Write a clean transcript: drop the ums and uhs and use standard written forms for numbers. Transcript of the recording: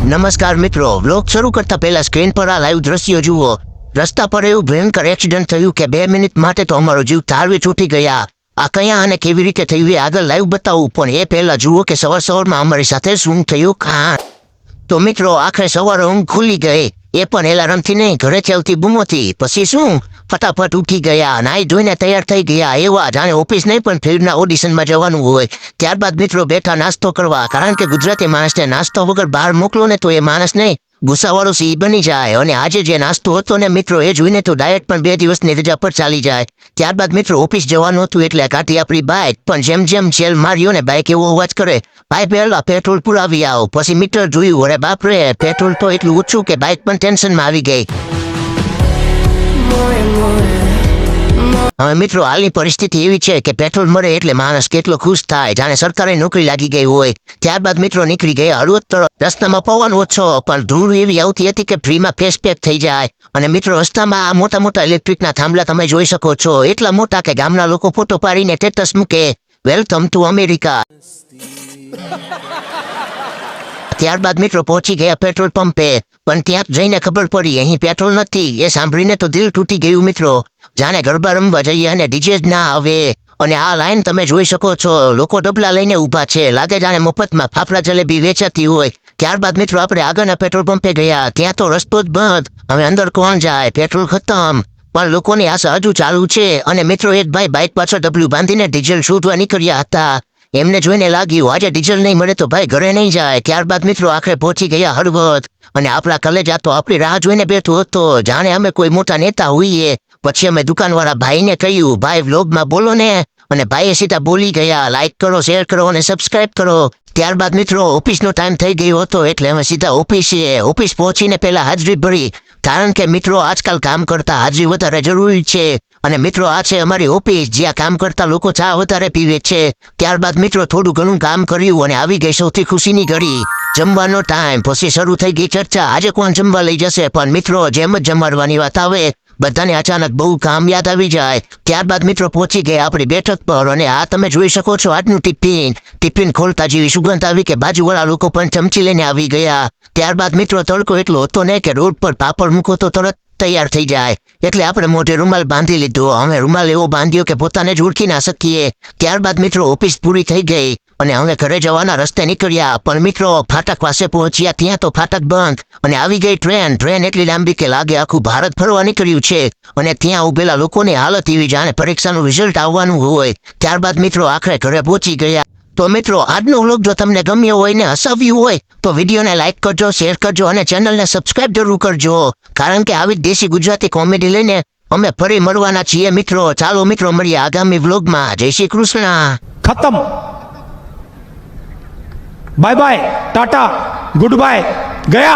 નમસ્કાર મિત્રો, વ્લોગ શરૂ કરતા પહેલા સ્ક્રીન પર આ લાઈવ દ્રશ્યો જુઓ। રસ્તા પર એવું ભયંકર એક્સિડન્ટ થયું કે 2 મિનિટ માટે તો અમારો જીવ તાળવે છૂટી ગયા। આ કયા અને કેવી રીતે થયું એ આગળ લાઈવ બતાવું, પણ એ પહેલા જુઓ કે સવારમાં અમારી સાથે શું થયું। તો મિત્રો, આખરે સવારે ઊંઘ ખુલી ગઈ, એ પણ એલાર્મથી નહીં, ઘરેથી આવતી બૂમોથી। પછી શું, ફટાફટ ઉઠી ગયા, નાઈ ધોઈને તૈયાર થઈ ગયા, એવા જાણે ઓફિસ નહીં પણ ફિલ્મના ઓડિશનમાં જવાનું હોય। ત્યારબાદ મિત્રો બેઠા નાસ્તો કરવા, કારણ કે ગુજરાતી માણસને નાસ્તો વગર બહાર મોકલો ને તો એ માણસ નહીં ગુસ્સાવાળો સી બની જાય। અને આજે જે નાસ્તો હતો ને મિત્રો, એ જોઈને તો ડાયટ પણ 2 દિવસની રજા પર ચાલી જાય। ત્યારબાદ મિત્રો ઓફિસ જવાનું હતું એટલે કાઢી આપણી બાઇક, પણ જેમ જેમ જેલ માર્યો ને બાઇક એવો અવાજ કરે, ભાઈ પહેલા પેટ્રોલ પુરાવી આવો। પછી મીટર જોયું, અરે બાપરે, પેટ્રોલ તો એટલું ઓછું કે બાઇક પણ ટેન્શનમાં આવી ગઈ। હવે મિત્રો હાલની પરિસ્થિતિ એવી છે કે પેટ્રોલ મળે એટલે માણસ કેટલો ખુશ થાય, જાણે સરકારી નોકરી લાગી ગઈ હોય। ત્યારબાદ મિત્રો નીકળી ગયા હળવદ તરફ। રસ્તામાં પવન ઓછો, પણ ધૂળ એવી આવતી હતી કે ફ્રીમાં ફેસ પેક થઈ જાય। અને મિત્રો રસ્તામાં આ મોટા મોટા ઇલેક્ટ્રિકના થાંભલા તમે જોઈ શકો છો, એટલા મોટા કે ગામના લોકો ફોટો પાડીને સ્ટેટસ મૂકે, વેલકમ ટુ અમેરિકા। ત્યારબાદ મિત્રો પહોંચી ગયા પેટ્રોલ પંપે, પણ ત્યાં જઈને ખબર પડી અહીં પેટ્રોલ નથી। એ સાંભળીને તો દિલ તૂટી ગયું મિત્રો, જાણે ગરબા રમવા જઈએ અને ડીજે જ ના આવે। અને આ લાઈન તમે જોઈ શકો છો, લોકો ડબલા લઈને ઊભા છે, લાગે જાણે મફતમાં ફાફડા જલેબી વેચાતી હોય। ત્યારબાદ મિત્રો આપણે આગળના પેટ્રોલ પંપે ગયા, ત્યાં તો રસ્તો જ બંધ, હવે અંદર કોણ જાય, પેટ્રોલ ખતમ। પણ લોકોની આશા હજુ ચાલુ છે। અને મિત્રો એક ભાઈ બાઇક પાછળ ડબલું બાંધીને ડીઝલ શોધવા નીકળ્યા હતા। એમને જોઈને લાગ્યું આજે ડીઝલ નહીં મળે તો ભાઈ ઘરે નહીં જાય। ત્યારબાદ મિત્રો આખરે પહોંચી ગયા હળવદ, અને આપણા કલેજા તો આપણી રાહ જોઈને બેઠો હતો, જાણે અમે કોઈ મોટા નેતા હોઈએ। પછી અમે દુકાનવાળા ભાઈને કહ્યું, ભાઈ વ્લોગમાં બોલો ને, અને ભાઈએ સીધા બોલી ગયા, લાઈક કરો, શેર કરો અને સબસ્ક્રાઇબ કરો। ત્યારબાદ મિત્રો ઓફિસનો ટાઈમ થઈ ગયો હતો એટલે અમે સીધા ઓફિસ પહોંચીને પહેલા હાજરી ભરી, કારણ કે મિત્રો આજકાલ કામ કરતા હાજરી વધારે જરૂરી છે। અને મિત્રો આ છે અમારી ઓફિસ, જ્યાં કામ કરતા લોકો ચા વધારે પીવે છે। ત્યારબાદ મિત્રો થોડું ઘણું કામ કર્યું અને આવી ગઈ સૌથી ખુશીની ઘડી, જમવાનો ટાઈમ। પછી શરૂ થઈ ગઈ ચર્ચા, આજે કોણ જમવા લઈ જશે। પણ મિત્રો જેમ જ જમાડવાની વાત આવે બધાને અચાનક બહુ કામ યાદ આવી જાય। ત્યારબાદ મિત્રો પહોંચી ગયા આપણી બેઠક પર, અને આ તમે જોઈ શકો છો આજનું ટિફિન ખોલતા જેવી સુગંધ આવી કે બાજુવાળા લોકો પણ ચમચી લઈને આવી ગયા। ત્યારબાદ મિત્રો તડકો એટલો હતો ને કે રોડ પર પાપડ મૂકો તો તરત તૈયાર થઈ જાય, એટલે આપણે મોઢે રૂમાલ બાંધી લીધો। હવે રૂમાલ એવો બાંધ્યો કે પોતાને જ ઓળખી ના શકીએ। ત્યારબાદ મિત્રો ઓફિસ પૂરી થઈ ગઈ અને હવે ઘરે જવાના રસ્તે નીકળ્યા, પણ મિત્રો ફાટક પાસે પહોંચ્યા ત્યાં તો ફાટક બંધ, અને આવી ગઈ ટ્રેન એટલી લાંબી કે લાગે આખું ભારત ફરવા નીકળ્યું છે। અને ત્યાં ઉભેલા લોકોની હાલત એવી જાણે પરીક્ષાનું રિઝલ્ટ આવવાનું હોય। ત્યારબાદ મિત્રો આખરે ઘરે પહોંચી ગયા। તો મિત્રો આજનો વ્લોગ જો તમને ગમ્યો હોય ને હસાવ્યું હોય તો વિડીયોને લાઈક કરજો, શેર કરજો અને ચેનલને સબસ્ક્રાઇબ જરૂર કરજો, કારણ કે આવી દેશી ગુજરાતી કોમેડી લઈને અમે ફરી મળવાના છીએ મિત્રો। ચાલો મિત્રો મળીએ આગામી વ્લોગમાં। જય શ્રી કૃષ્ણ। खत्म, bye bye, tata, goodbye, गया।